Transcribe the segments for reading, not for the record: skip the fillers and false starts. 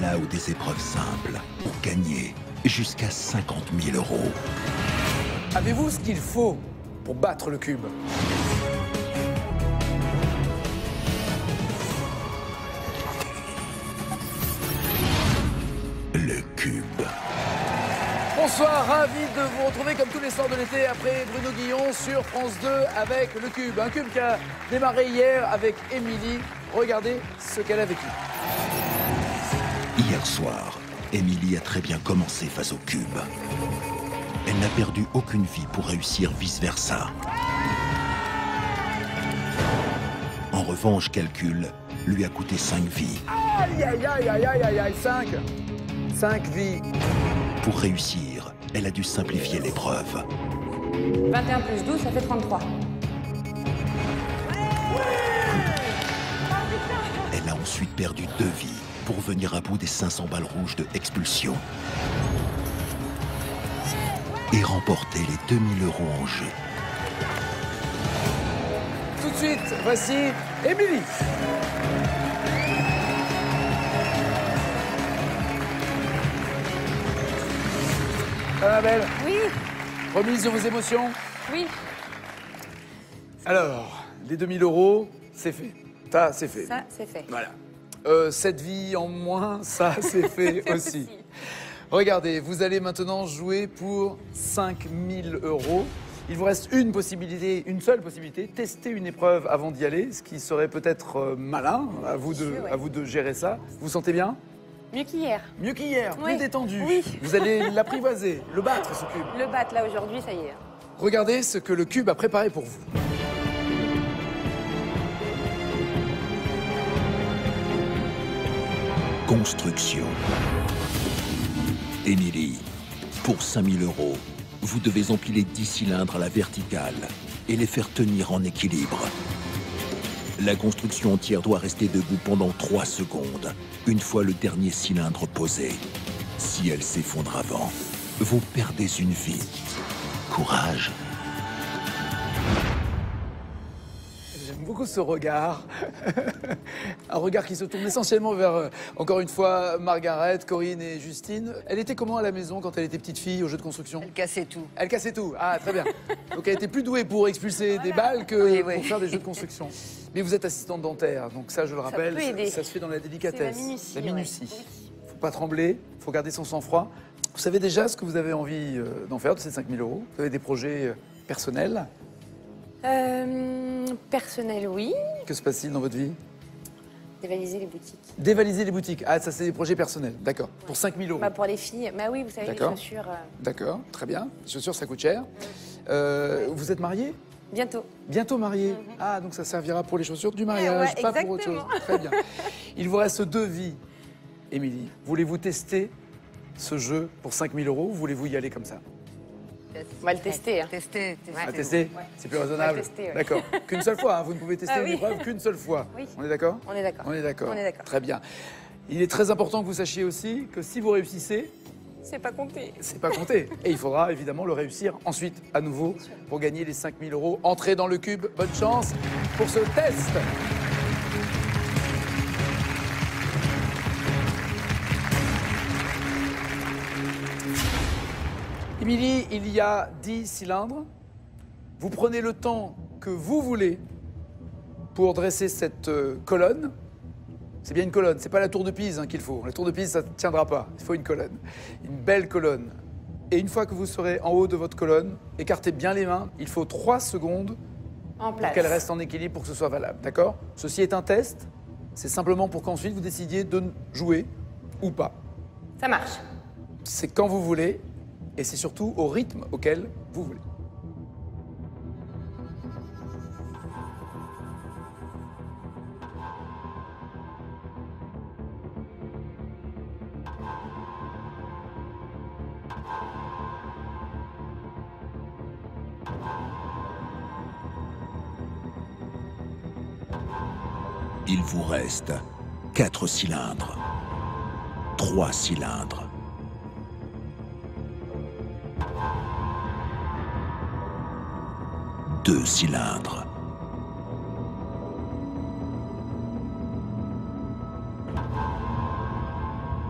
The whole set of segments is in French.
Là où des épreuves simples ont gagné jusqu'à 50 000 €. Avez-vous ce qu'il faut pour battre le cube? Le cube. Bonsoir, ravi de vous retrouver comme tous les soirs de l'été après Bruno Guillon sur France 2 avec le cube. Un cube qui a démarré hier avec Émilie. Regardez ce qu'elle a vécu. Hier soir, Émilie a très bien commencé face au cube. Elle n'a perdu aucune vie pour réussir vice-versa. En revanche, calcul lui a coûté 5 vies. Aïe, aïe, aïe, aïe, aïe, aïe, aïe, 5 vies. Pour réussir, elle a dû simplifier l'épreuve. 21 plus 12, ça fait 33. Elle a ensuite perdu 2 vies pour venir à bout des 500 balles rouges de expulsion. Et remporter les 2000 € en jeu. Tout de suite, voici Émilie. Ça va, belle? Oui, Remise de vos émotions? oui. Alors, les 2000 €, c'est fait. Ça, c'est fait. Ça, c'est fait. Voilà. 7 vies en moins, ça, c'est fait aussi. Regardez, vous allez maintenant jouer pour 5000 €. Il vous reste une possibilité, une seule possibilité, tester une épreuve avant d'y aller, ce qui serait peut-être malin. À vous de gérer ça. Vous vous sentez bien? Mieux qu'hier. Mieux qu'hier, Oui. plus détendu. Oui. Vous allez l'apprivoiser, le battre, ce cube. Le bat, là, aujourd'hui, ça y est. Regardez ce que le cube a préparé pour vous. Construction. Émilie, pour 5000 €, vous devez empiler 10 cylindres à la verticale et les faire tenir en équilibre. La construction entière doit rester debout pendant 3 secondes, une fois le dernier cylindre posé. Si elle s'effondre avant, vous perdez une vie. Courage. J'aime beaucoup ce regard. Un regard qui se tourne essentiellement vers, encore une fois, Margaret, Corinne et Justine. Elle était comment à la maison quand elle était petite fille au jeu de construction? Elle cassait tout. Elle cassait tout. Ah, très bien. Donc elle était plus douée pour expulser des balles que Oui. pour faire des jeux de construction. Mais vous êtes assistante dentaire, donc ça, je le rappelle, peut aider. ça se fait dans la délicatesse. C'est la minutie, La ouais. minutie. Faut pas trembler, faut garder son sang-froid. Vous savez déjà ce que vous avez envie d'en faire de ces 5000 €? Vous avez des projets personnels? Personnel, oui. Que se passe-t-il dans votre vie? Dévaliser les boutiques. Dévaliser les boutiques. Ah, ça, c'est des projets personnels. D'accord. Pour 5000 €. Bah, pour les filles, bah oui, vous savez, les D'accord. chaussures. D'accord, très bien. Les chaussures, ça coûte cher. Vous êtes marié? Bientôt. Bientôt marié. Ah, donc ça servira pour les chaussures du mariage, Ouais, pas pour autre chose. exactement. Très bien. Il vous reste 2 vies, Émilie. Voulez-vous tester ce jeu pour 5000 €? Voulez-vous y aller comme ça? On va le tester. Hein. Tester. À tester? C'est plus raisonnable. On va tester, ouais. D'accord. Qu'une seule fois, hein. Vous ne pouvez tester Ah une oui. épreuve qu'une seule fois. Oui. On est d'accord? On est d'accord. On est d'accord. On est d'accord. Très bien. Il est très important que vous sachiez aussi que si vous réussissez, C'est pas compté. c'est pas compté. Et il faudra évidemment le réussir ensuite à nouveau pour gagner les 5000 €. Entrez dans le cube. Bonne chance pour ce test. Émilie, il y a 10 cylindres. Vous prenez le temps que vous voulez pour dresser cette colonne. C'est bien une colonne, c'est pas la tour de Pise qu'il faut. La tour de Pise, ça ne tiendra pas. Il faut une colonne. Une belle colonne. Et une fois que vous serez en haut de votre colonne, écartez bien les mains. Il faut 3 secondes En pour place. qu'elle reste en équilibre pour que ce soit valable. D'accord? Ceci est un test. C'est simplement pour qu'ensuite vous décidiez de jouer ou pas. Ça marche. C'est quand vous voulez et c'est surtout au rythme auquel vous voulez. Il vous reste 4 cylindres, 3 cylindres, 2 cylindres, 1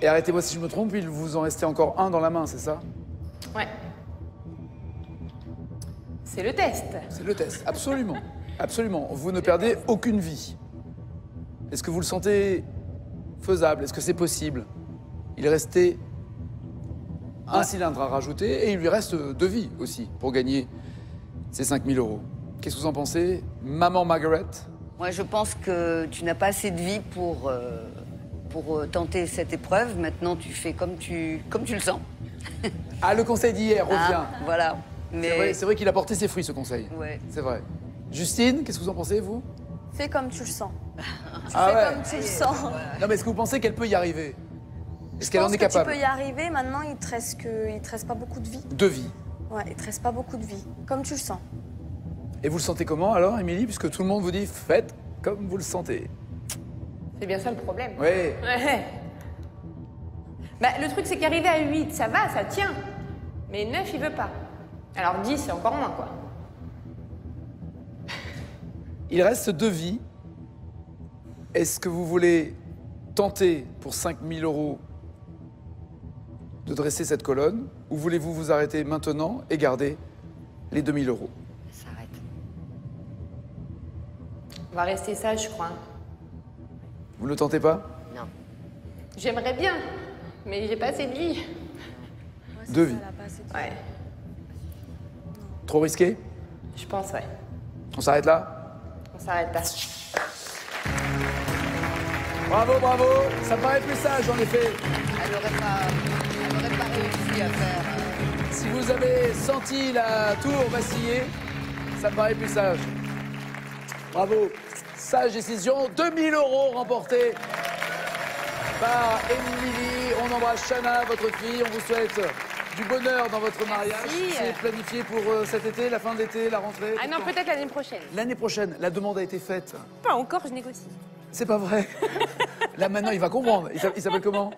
Et arrêtez-moi si je me trompe, il vous en restait encore un dans la main, c'est ça? Ouais. C'est le test. C'est le test, absolument. Absolument. Vous ne perdez aucune vie. Est-ce que vous le sentez faisable? Est-ce que c'est possible? Il restait un cylindre à rajouter et il lui reste 2 vies aussi pour gagner ces 5 000 €. Qu'est-ce que vous en pensez, Maman Margaret? Moi, je pense que tu n'as pas assez de vie pour tenter cette épreuve. Maintenant, tu fais comme tu le sens. Ah, le conseil d'hier revient. Ah, voilà. Mais C'est vrai qu'il a porté ses fruits, ce conseil. ouais. C'est vrai. Justine, qu'est-ce que vous en pensez, vous? Fais comme tu le sens. Ah Fais ouais. comme tu le sens. Non, mais est-ce que vous pensez qu'elle peut y arriver? Est-ce Je qu'elle en pense est que capable? tu peux y arriver. Maintenant, il te reste pas beaucoup de vie. 2 vies. Ouais, il te reste pas beaucoup de vie. Comme tu le sens. Et vous le sentez comment alors, Émilie? Puisque tout le monde vous dit faites comme vous le sentez. C'est bien ça le problème. Oui. Ouais. Bah, le truc, c'est qu'arriver à 8, ça va, ça tient. Mais 9, il veut pas. Alors 10, c'est encore moins, quoi. Il reste 2 vies. Est-ce que vous voulez tenter pour 5 000 € de dresser cette colonne ou voulez-vous vous arrêter maintenant et garder les 2 000 €? Ça arrête. On va rester sage, je crois. Vous ne le tentez pas? Non. J'aimerais bien, mais j'ai pas assez de vie. 2 vies. Elle a pas assez de vie. Ouais, Trop risqué? je pense, ouais. On s'arrête là? On s'arrête là. Bravo, bravo. Ça me paraît plus sage en effet. Elle aurait pas réussi à faire. Si vous avez senti la tour vaciller, ça me paraît plus sage. Bravo. Sage décision. 2 000 € remportés par Émilie. On embrasse Chana, votre fille. On vous souhaite du bonheur dans votre mariage. Merci. C'est planifié pour cet été, la fin de l'été, la rentrée? Ah non, peut-être l'année prochaine. L'année prochaine. La demande a été faite. Pas encore, je négocie. C'est pas vrai. Là maintenant, il va comprendre. Il s'appelle comment?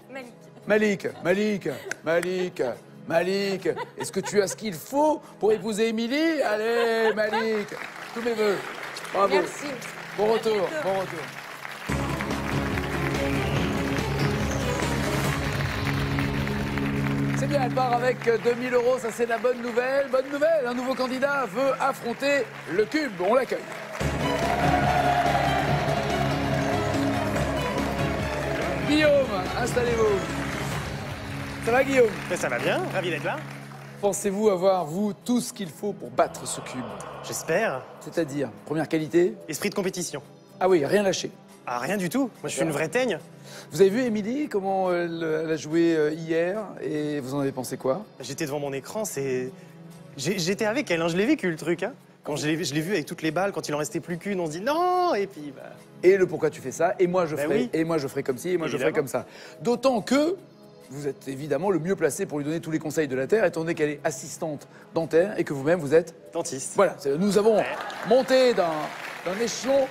Malik. Malik, est-ce que tu as ce qu'il faut pour épouser Émilie? Allez, Malik, tous mes voeux. Bravo. Merci. Bon retour, bon retour. C'est bien, elle part avec 2 000 €, ça c'est la bonne nouvelle. Bonne nouvelle, un nouveau candidat veut affronter le cube. On l'accueille. Guillaume, installez-vous. Ça va, Guillaume? Mais ça va bien, ravi d'être là. Pensez-vous avoir, vous, tout ce qu'il faut pour battre ce cube? J'espère. C'est-à-dire, première qualité? Esprit de compétition. Ah oui, rien lâché. Ah, rien du tout. Moi, je suis une vraie teigne. Vous avez vu, Émilie, comment elle a joué hier? Et vous en avez pensé quoi? J'étais devant mon écran, c'est... J'étais avec elle, hein, je l'ai vécu, le truc. Hein. Quand je l'ai vu avec toutes les balles, quand il en restait plus qu'une, on se dit non, et puis... Bah... Et le pourquoi tu fais ça? Et moi, je ferai. Oui. Et moi, je ferai comme ci, et moi, je ferai Évidemment. comme ça. D'autant que vous êtes évidemment le mieux placé pour lui donner tous les conseils de la Terre, étant donné qu'elle est assistante dentaire et que vous-même, vous êtes... Dentiste. Voilà, nous avons monté d'un échelon.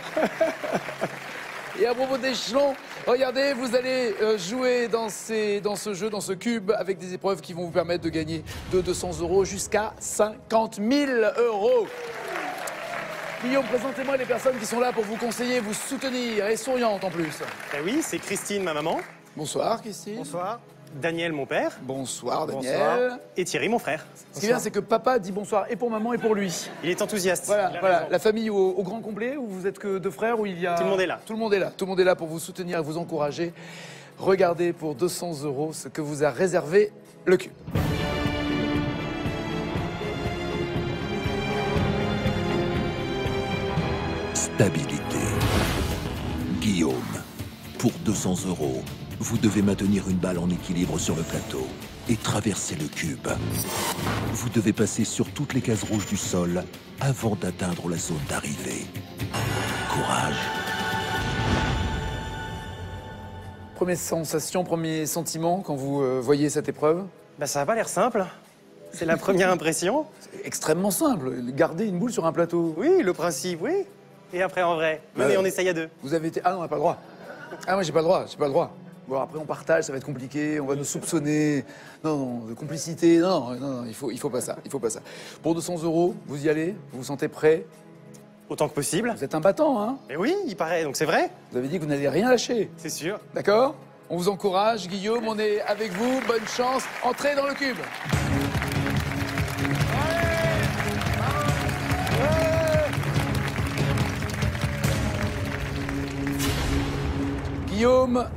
Et à propos d'échelon, regardez, vous allez jouer dans ce jeu, dans ce cube, avec des épreuves qui vont vous permettre de gagner de 200 € jusqu'à 50 000 €. Guillaume, présentez-moi les personnes qui sont là pour vous conseiller, vous soutenir, et souriantes en plus. Ben oui, c'est Christine, ma maman. Bonsoir, Christine. Bonsoir. Daniel, mon père. Bonsoir, Daniel. Bonsoir. Et Thierry, mon frère. Ce qui est bien, c'est que papa dit bonsoir et pour maman et pour lui. Il est enthousiaste. Voilà, il a voilà. raison. La famille au grand complet, où vous êtes que 2 frères, où il y a... Tout le monde est là. Tout le monde est là. Tout le monde est là pour vous soutenir et vous encourager. Regardez pour 200 € ce que vous a réservé le cube. Stabilité. Guillaume, pour 200 €, vous devez maintenir une balle en équilibre sur le plateau et traverser le cube. Vous devez passer sur toutes les cases rouges du sol avant d'atteindre la zone d'arrivée. Courage. Première sensation, premier sentiment quand vous voyez cette épreuve? Bah, ça a pas l'air simple. C'est la première impression. C'est extrêmement simple. Garder une boule sur un plateau. Oui, le principe, oui. Et après, en vrai. Venez, on essaye à 2. Vous avez été... Ah non, on n'a pas le droit. Ah moi, j'ai pas le droit, j'ai pas le droit. Bon, après, on partage, ça va être compliqué, on va nous soupçonner. Non, non, de complicité. Non, non, non, il faut pas ça, il faut pas ça. Pour 200 €, vous y allez? Vous vous sentez prêt? Autant que possible. Vous êtes un battant, hein? Mais oui, il paraît, donc c'est vrai. Vous avez dit que vous n'allez rien lâcher. C'est sûr. D'accord? On vous encourage, Guillaume, on est avec vous. Bonne chance. Entrez dans le cube. Guillaume,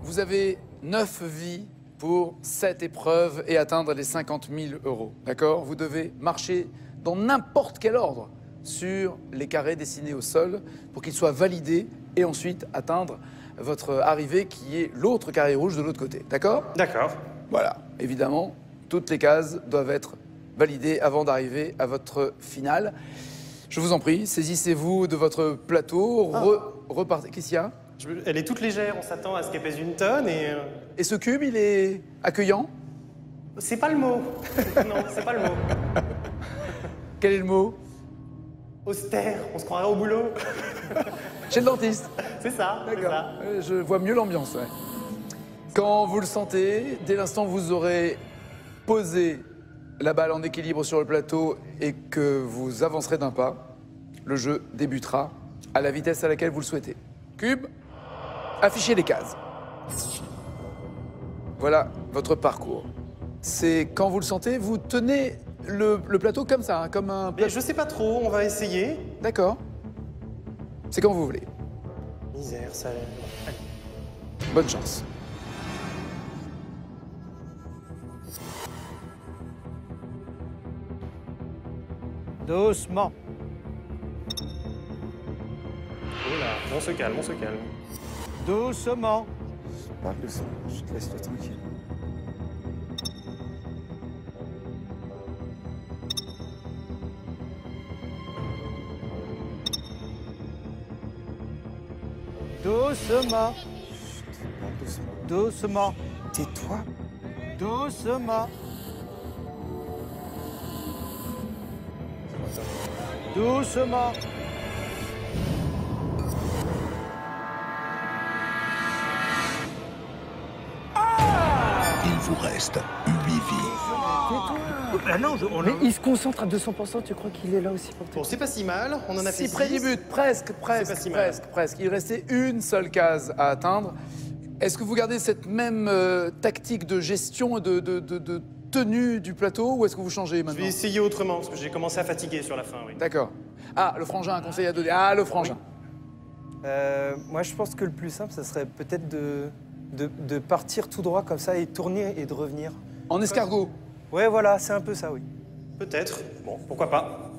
vous avez 9 vies pour cette épreuve et atteindre les 50 000 €. D'accord? Vous devez marcher dans n'importe quel ordre sur les carrés dessinés au sol pour qu'ils soient validés et ensuite atteindre votre arrivée qui est l'autre carré rouge de l'autre côté. D'accord? D'accord. Voilà. Évidemment, toutes les cases doivent être validées avant d'arriver à votre finale. Je vous en prie, saisissez-vous de votre plateau, repartez. Qu'est-ce qu'il y a? Elle est toute légère, on s'attend à ce qu'elle pèse 1 tonne et... Et ce cube, il est accueillant? C'est pas le mot. Non, c'est pas le mot. Quel est le mot? Austère, on se croirait au boulot. Chez le dentiste. C'est ça, c'est D'accord. ça. Je vois mieux l'ambiance, ouais. Quand vous le sentez, dès l'instant où vous aurez posé la balle en équilibre sur le plateau et que vous avancerez d'un pas, le jeu débutera à la vitesse à laquelle vous le souhaitez. Cube, affichez les cases. Voilà votre parcours. C'est quand vous le sentez, vous tenez le plateau comme ça, hein, comme un Mais plateau. je sais pas trop, on va essayer. D'accord. C'est quand vous voulez. Misère, ça a l'air... Allez. Bonne chance. Doucement. Oh là, on se calme, on se calme. Doucement. Parle de ça, je te laisse tranquille. Doucement. Doucement. Tais-toi. Doucement. Doucement. Il vous reste 8 vies. Ah non, Mais il se concentre à 200%, tu crois qu'il est là aussi pour toi? Bon, c'est pas si mal, on en a fait Si près du 6. but, presque, pas si mal. presque. Il restait une seule case à atteindre. Est-ce que vous gardez cette même tactique de gestion et de tenue du plateau ou est-ce que vous changez Je maintenant? vais essayer autrement, parce que j'ai commencé à fatiguer sur la fin, oui. D'accord. Ah, le frangin, un conseil à donner. Ah, le frangin. Moi, je pense que le plus simple, ça serait peut-être de partir tout droit comme ça et tourner et de revenir. En escargot. Ouais, voilà, c'est un peu ça, oui. Peut-être. Bon, pourquoi pas.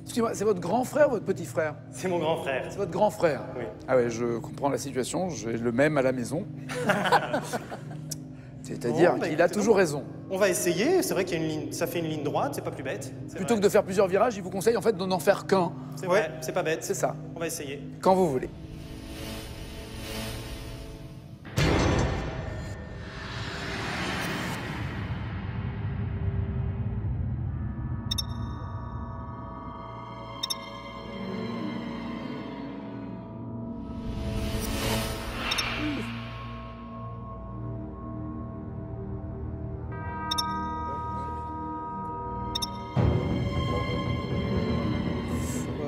Excusez-moi, c'est votre grand frère ou votre petit frère? C'est mon grand frère. C'est votre grand frère. Oui. Ah ouais, je comprends la situation, j'ai le même à la maison. C'est-à-dire Bon, bah, qu'il a écoutez, toujours donc, raison. On va essayer, c'est vrai qu'il y a une ligne, ça fait une ligne droite, c'est pas plus bête. Plutôt que de faire plusieurs virages, il vous conseille en fait de n'en faire qu'un. C'est vrai, c'est pas bête. C'est ça, On va essayer. quand vous voulez.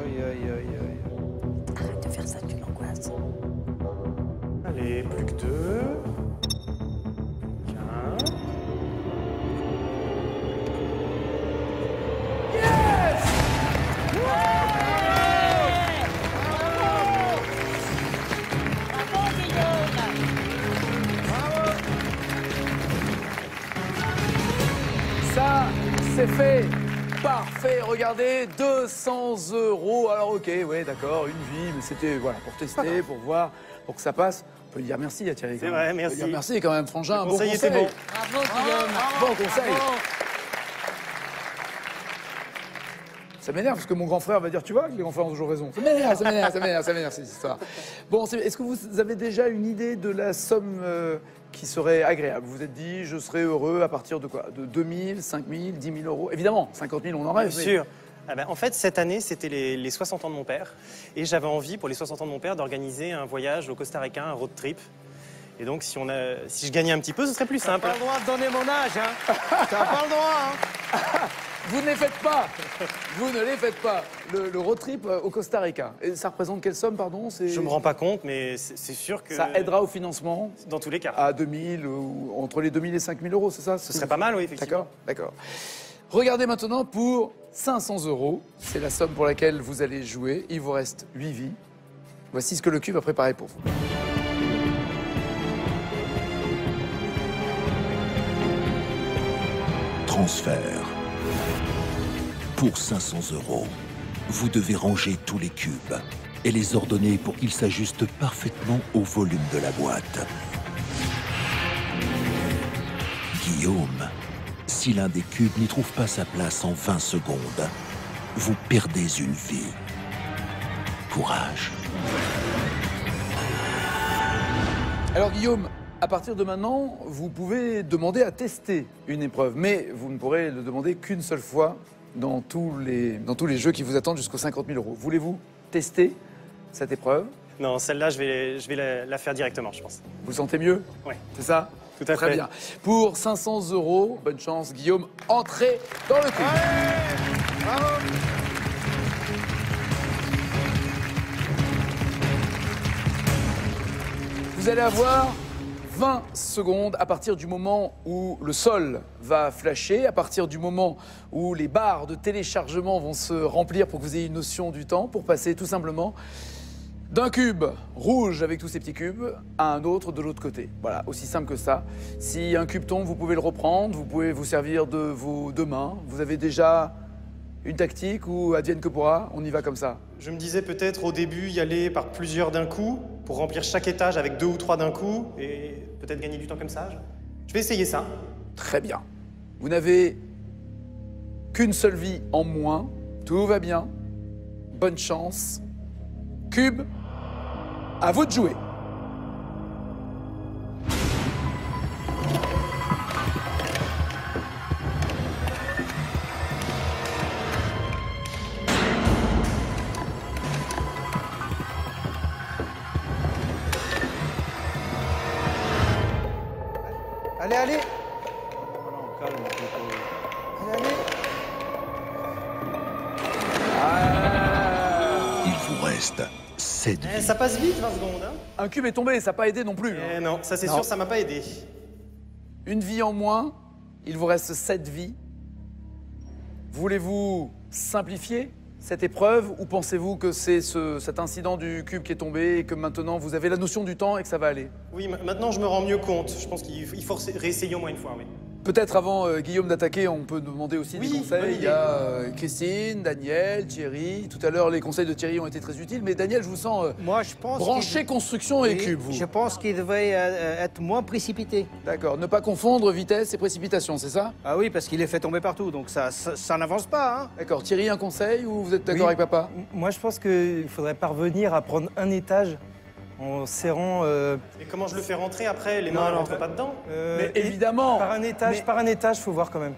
Aïe, aïe, aïe, aïe. Arrête de faire ça, tu l'angoisses. Allez, plus que 2. Tiens. Ça, c'est fait. Parfait, regardez, 200 €. Alors ok, ouais, d'accord, une vie, mais c'était voilà, pour tester, pour voir, pour que ça passe. On peut lui dire merci à Thierry. C'est quand vrai, même. On peut merci. dire merci quand même, frangin. Le Bon conseil conseil. était bon. Bravo, Guillaume. Bon conseil. Ça m'énerve parce que mon grand frère va dire, tu vois, que les grands frères ont toujours raison. Ça m'énerve cette histoire. Bon, est-ce que vous avez déjà une idée de la somme qui serait agréable? Vous vous êtes dit, je serais heureux à partir de quoi? De 2 000, 5 000, 10 000 euros? Évidemment, 50 000, on en rêve. Bien mais- sûr. Ah ben, en fait, cette année, c'était les 60 ans de mon père. Et j'avais envie, pour les 60 ans de mon père, d'organiser un voyage au Costa Rica, un road trip. Et donc, si je gagnais un petit peu, ce serait plus simple. Pas le droit de donner mon âge, hein. T'as pas le droit, hein. Vous ne les faites pas. Vous ne les faites pas. Le road trip au Costa Rica. Et ça représente quelle somme, pardon? Je me rends pas compte, mais c'est sûr que... Ça aidera au financement Dans tous les cas. à 2000 ou entre les 2000 et 5000 euros, c'est ça? Ce serait pas mal, oui, effectivement. D'accord. Regardez maintenant pour 500 €. C'est la somme pour laquelle vous allez jouer. Il vous reste 8 vies. Voici ce que le cube a préparé pour vous. Transfert. Pour 500 €, vous devez ranger tous les cubes et les ordonner pour qu'ils s'ajustent parfaitement au volume de la boîte. Guillaume, si l'un des cubes n'y trouve pas sa place en 20 secondes, vous perdez une vie. Courage. Alors Guillaume, à partir de maintenant, vous pouvez demander à tester une épreuve, mais vous ne pourrez le demander qu'une seule fois dans tous les jeux qui vous attendent jusqu'aux 50 000 €. Voulez-vous tester cette épreuve? Non, celle-là, je vais la faire directement, je pense. Vous le sentez mieux? Oui. C'est ça? Tout à fait. Très bien. Pour 500 €, bonne chance Guillaume, entrez dans le cube. Vous allez avoir 20 secondes à partir du moment où le sol va flasher, à partir du moment où les barres de téléchargement vont se remplir pour que vous ayez une notion du temps, pour passer tout simplement d'un cube rouge avec tous ces petits cubes à un autre de l'autre côté. Voilà, aussi simple que ça. Si un cube tombe, vous pouvez le reprendre, vous pouvez vous servir de vos deux mains. Vous avez déjà une tactique ou advienne que pourra, on y va comme ça? Je me disais peut-être au début y aller par plusieurs d'un coup, pour remplir chaque étage avec 2 ou 3 d'un coup, et peut-être gagner du temps comme ça. Je vais essayer ça. Très bien. Vous n'avez qu'une seule vie en moins. Tout va bien. Bonne chance. Cube, à vous de jouer. Allez, allez. Calme, Allez, allez. Il vous reste 7 vies. Ça passe vite, 20 secondes. Hein. Un cube est tombé, ça n'a pas aidé non plus. hein. Non, ça c'est Non. sûr, ça m'a pas aidé. Une vie en moins, il vous reste 7 vies. Voulez-vous simplifier cette épreuve ou pensez-vous que c'est cet incident du cube qui est tombé et que maintenant vous avez la notion du temps et que ça va aller? Oui, maintenant je me rends mieux compte. Je pense qu'il faut réessayer au moins une fois, oui. Peut-être avant Guillaume d'attaquer, on peut demander aussi des Oui, bonne conseils. Il idée. y a Christine, Daniel, Thierry. Tout à l'heure, les conseils de Thierry ont été très utiles. Mais Daniel, je vous sens Moi, je pense. branché construction et Oui, cube, vous. Je pense qu'il devrait être moins précipité. D'accord. Ne pas confondre vitesse et précipitation, c'est ça? Ah oui, parce qu'il est fait tomber partout, donc ça n'avance pas. Hein. D'accord. Thierry, un conseil ou vous êtes d'accord Oui. avec papa? Moi, je pense qu'il faudrait parvenir à prendre un étage en serrant... Et comment je le fais rentrer après? Les mains ne rentrent pas dedans? Mais évidemment. Par un étage, faut voir quand même.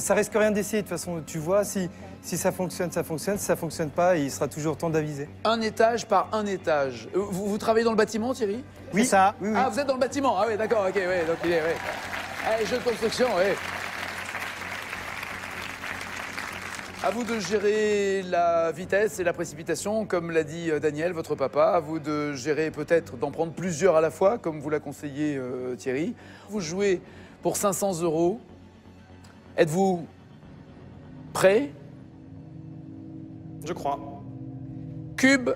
Ça risque rien d'essayer, de toute façon. Tu vois, si ça fonctionne, ça fonctionne. Si ça fonctionne pas, il sera toujours temps d'aviser. Un étage par un étage. Vous travaillez dans le bâtiment, Thierry? Oui, ça. Oui, oui. Ah, vous êtes dans le bâtiment? Ah oui, d'accord, ok, ouais, donc il est, ouais. Allez, jeu de construction, ouais. À vous de gérer la vitesse et la précipitation, comme l'a dit Daniel, votre papa. À vous de gérer peut-être d'en prendre plusieurs à la fois, comme vous l'a conseillé Thierry. Vous jouez pour 500 €. Êtes-vous prêt? Je crois. Cube,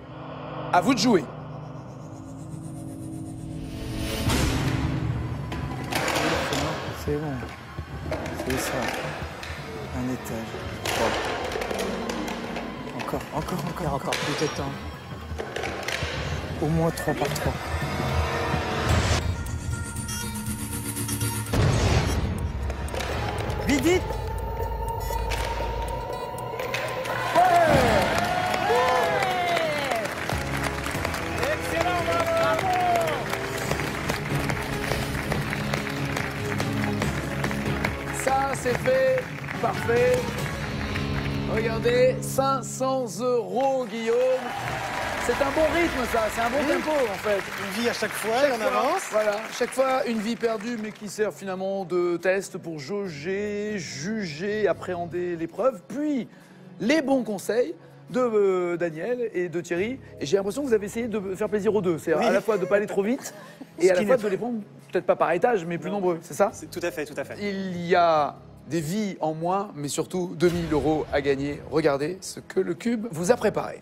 à vous de jouer. C'est bon. C'est ça. Un étage. Encore plus de temps. Au moins 3 par 3. Vite, vite. Ça, c'est fait. Parfait. Regardez, 500 €, Guillaume. C'est un bon rythme, ça. C'est un bon tempo, en fait. Une vie à chaque fois, et on avance. Voilà, chaque fois une vie perdue, mais qui sert finalement de test pour jauger, juger, appréhender l'épreuve. Puis, les bons conseils de Daniel et de Thierry. Et j'ai l'impression que vous avez essayé de faire plaisir aux deux. C'est à la fois de ne pas aller trop vite et à la fois de les prendre, peut-être pas par étage, mais plus nombreux. C'est ça? Tout à fait, tout à fait. Il y a des vies en moins, mais surtout 2000 € à gagner. Regardez ce que le cube vous a préparé.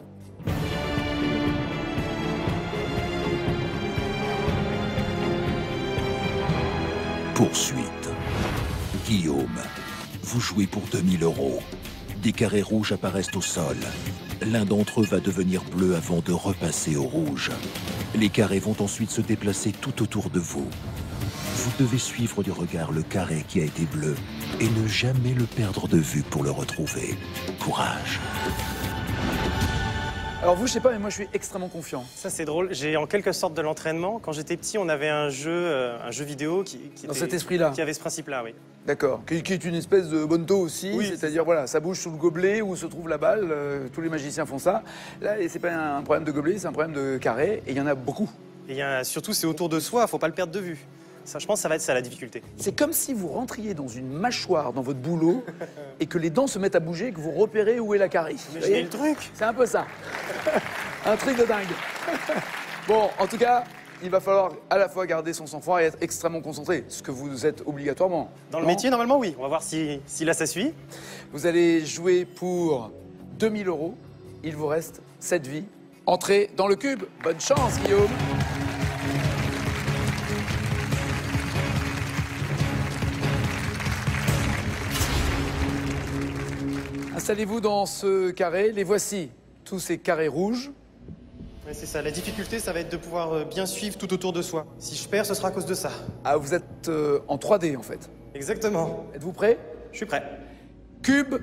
Poursuite. Guillaume, vous jouez pour 2000 €. Des carrés rouges apparaissent au sol. L'un d'entre eux va devenir bleu avant de repasser au rouge. Les carrés vont ensuite se déplacer tout autour de vous. Vous devez suivre du regard le carré qui a été bleu et ne jamais le perdre de vue pour le retrouver. Courage. Alors vous, je sais pas, mais moi je suis extrêmement confiant. Ça, c'est drôle. J'ai en quelque sorte de l'entraînement. Quand j'étais petit, on avait un jeu vidéo qui Dans cet esprit-là. Qui avait ce principe-là, oui. D'accord. Qui est une espèce de bonto aussi, Oui, c'est-à-dire voilà, ça bouge sous le gobelet où se trouve la balle. Tous les magiciens font ça. Là, c'est pas un problème de gobelet, c'est un problème de carré, et il y en a beaucoup. Et surtout, c'est autour de soi. Faut pas le perdre de vue. Ça, je pense que ça va être ça la difficulté. C'est comme si vous rentriez dans une mâchoire dans votre boulot et que les dents se mettent à bouger et que vous repérez où est la carie. Imaginez le truc. C'est un peu ça. Un truc de dingue. Bon, en tout cas, il va falloir à la fois garder son sang-froid et être extrêmement concentré, ce que vous êtes obligatoirement. Dans le métier, normalement, oui. On va voir si là, ça suit. Vous allez jouer pour 2000 €. Il vous reste 7 vies. Entrez dans le cube. Bonne chance, Guillaume. Installez-vous dans ce carré. Les voici, tous ces carrés rouges. Ouais, c'est ça. La difficulté, ça va être de pouvoir bien suivre tout autour de soi. Si je perds, ce sera à cause de ça. Ah, vous êtes en 3D, en fait. Exactement. Êtes-vous prêts? Je suis prêt. Cube,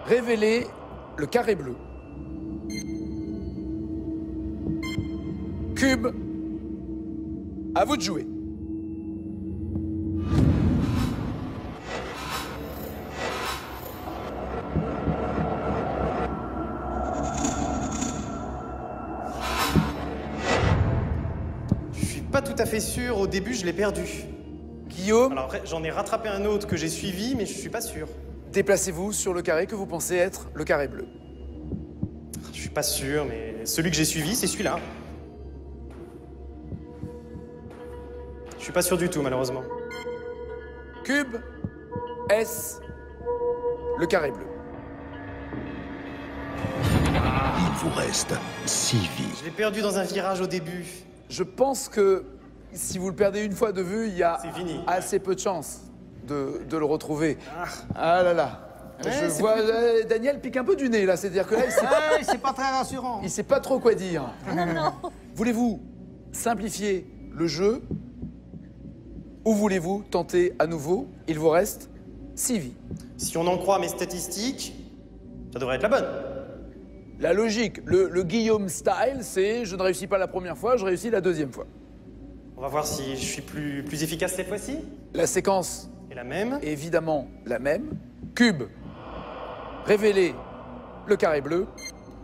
révélez le carré bleu. Cube, à vous de jouer. Je suis pas tout à fait sûr. Au début, je l'ai perdu. Guillaume, Alors après, j'en ai rattrapé un autre que j'ai suivi, mais je suis pas sûr. déplacez-vous sur le carré que vous pensez être le carré bleu. Je suis pas sûr, mais celui que j'ai suivi, c'est celui-là. Je suis pas sûr du tout, malheureusement. Cube, est-ce le carré bleu? Il vous reste 6 vies. Je l'ai perdu dans un virage au début. Je pense que si vous le perdez une fois de vue, il y a C'est fini. assez peu de chances de le retrouver. Ah. Ah là là. Ouais, Je c'est vois Daniel pique un peu du nez là, c'est-à-dire que là, c'est pas très rassurant. il sait pas trop quoi dire. Voulez-vous simplifier le jeu ou voulez-vous tenter à nouveau? Il vous reste 6 vies. Si on en croit mes statistiques, ça devrait être la bonne. La logique, le Guillaume style, c'est je ne réussis pas la première fois, je réussis la deuxième fois. On va voir si je suis plus efficace cette fois-ci. La séquence Et la même. est évidemment la même. Cube, révélez le carré bleu.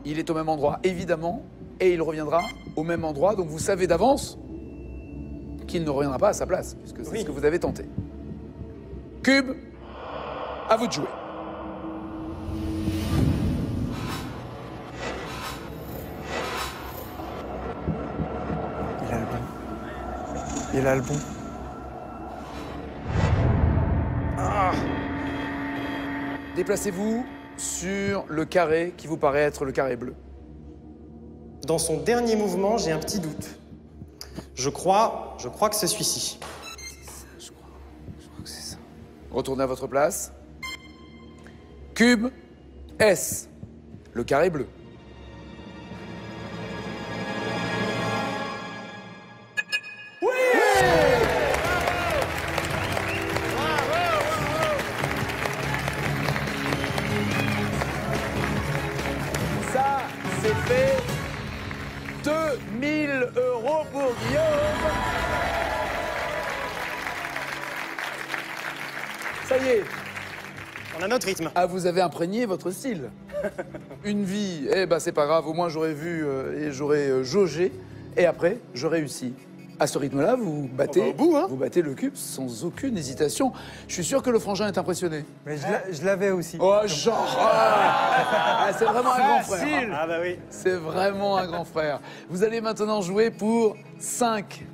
Il est au même endroit, évidemment, et il reviendra au même endroit. Donc vous savez d'avance qu'il ne reviendra pas à sa place, puisque c'est Oui. ce que vous avez tenté. Cube, à vous de jouer. Il a le bon. Il a le bon. Déplacez-vous sur le carré qui vous paraît être le carré bleu. Dans son dernier mouvement, j'ai un petit doute. Je crois que c'est celui-ci. Je crois que c'est ça. Retournez à votre place. Cube, S, le carré bleu. Ça, c'est fait. 2000 € pour Guillaume. Ça y est. On a notre rythme. Ah, vous avez imprégné votre style. Une vie, eh ben c'est pas grave, au moins j'aurais vu et j'aurais jaugé. Et après, je réussis. À ce rythme-là, vous battez, au bout, hein. vous battez le cube sans aucune hésitation. Je suis sûr que le frangin est impressionné. Mais je l'avais aussi. Oh, genre c'est vraiment un grand frère. Hein. Ah bah oui. C'est vraiment un grand frère. Vous allez maintenant jouer pour 5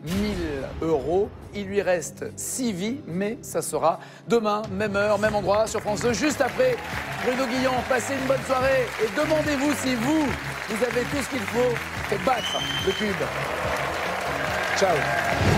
000 €. Il lui reste 6 vies, mais ça sera demain, même heure, même endroit, sur France 2, juste après Bruno Guillon. Passez une bonne soirée et demandez-vous si vous avez tout ce qu'il faut pour battre le cube. Ciao.